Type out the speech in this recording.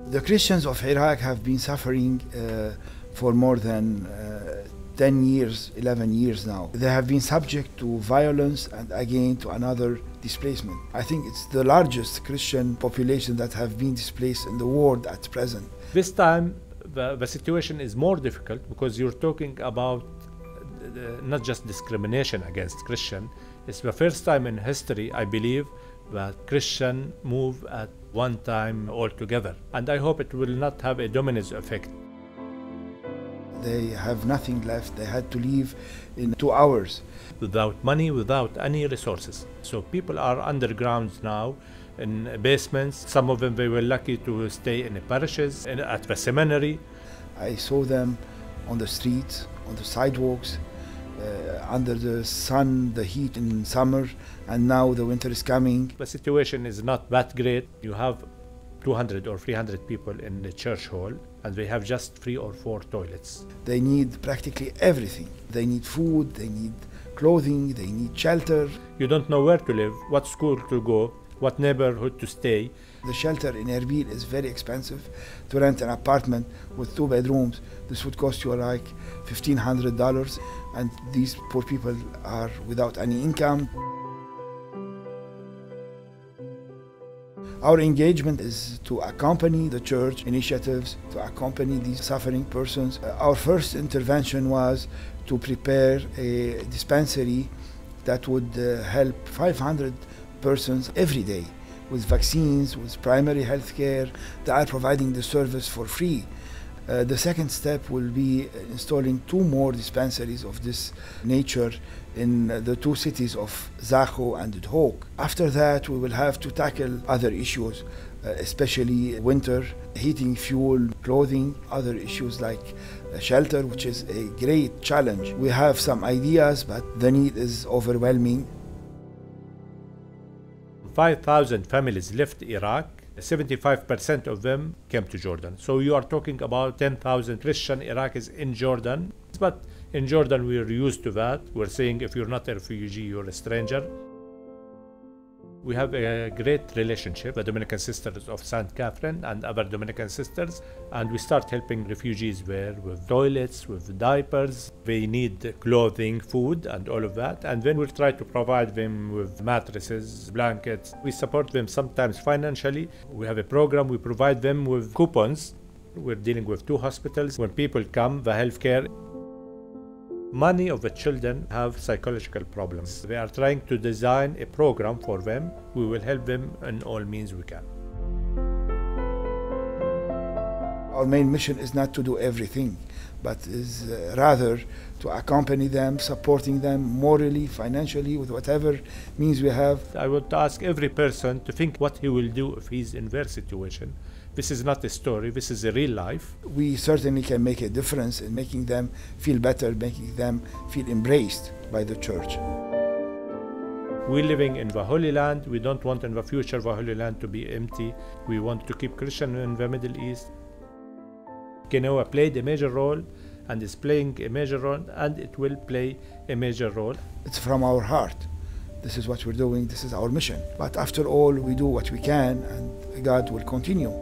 The Christians of Iraq have been suffering for more than 10 years, 11 years now. They have been subject to violence and again to another displacement. I think it's the largest Christian population that have been displaced in the world at present. This time the situation is more difficult because you're talking about not just discrimination against Christian. It's the first time in history, I believe, that Christians move at one time all together. And I hope it will not have a domino effect. They have nothing left. They had to leave in 2 hours. Without money, without any resources. So people are underground now in basements. Some of them, they were lucky to stay in the parishes, at the seminary. I saw them on the streets, on the sidewalks, under the sun, the heat in summer, and now the winter is coming. The situation is not that great. You have 200 or 300 people in the church hall, and they have just 3 or 4 toilets. They need practically everything. They need food, they need clothing, they need shelter. You don't know where to live, what school to go, what neighborhood to stay. The shelter in Erbil is very expensive. To rent an apartment with 2 bedrooms, this would cost you like $1,500, and these poor people are without any income. Our engagement is to accompany the church initiatives, to accompany these suffering persons. Our first intervention was to prepare a dispensary that would help 500 persons every day with vaccines, with primary health care. They are providing the service for free. The second step will be installing 2 more dispensaries of this nature in the 2 cities of Zaho and Dhok. After that, we will have to tackle other issues, especially winter, heating, fuel, clothing, other issues like shelter, which is a great challenge. We have some ideas, but the need is overwhelming. 5,000 families left Iraq. 75% of them came to Jordan. So you are talking about 10,000 Christian Iraqis in Jordan. But in Jordan, we are used to that. We're saying if you're not a refugee, you're a stranger. We have a great relationship with the Dominican Sisters of St. Catherine and other Dominican sisters, and we start helping refugees there with toilets, with diapers. They need clothing, food, and all of that. And then we'll try to provide them with mattresses, blankets. We support them sometimes financially. We have a program, we provide them with coupons. We're dealing with 2 hospitals. When people come, the healthcare. Many of the children have psychological problems. They are trying to design a program for them. We will help them in all means we can. Our main mission is not to do everything, but is rather to accompany them, supporting them morally, financially, with whatever means we have. I would ask every person to think what he will do if he's in their situation. This is not a story, this is a real life. We certainly can make a difference in making them feel better, making them feel embraced by the church. We're living in the Holy Land. We don't want in the future the Holy Land to be empty. We want to keep Christian in the Middle East. Genoa played a major role and is playing a major role, and it will play a major role. It's from our heart. This is what we're doing, this is our mission. But after all, we do what we can, and God will continue.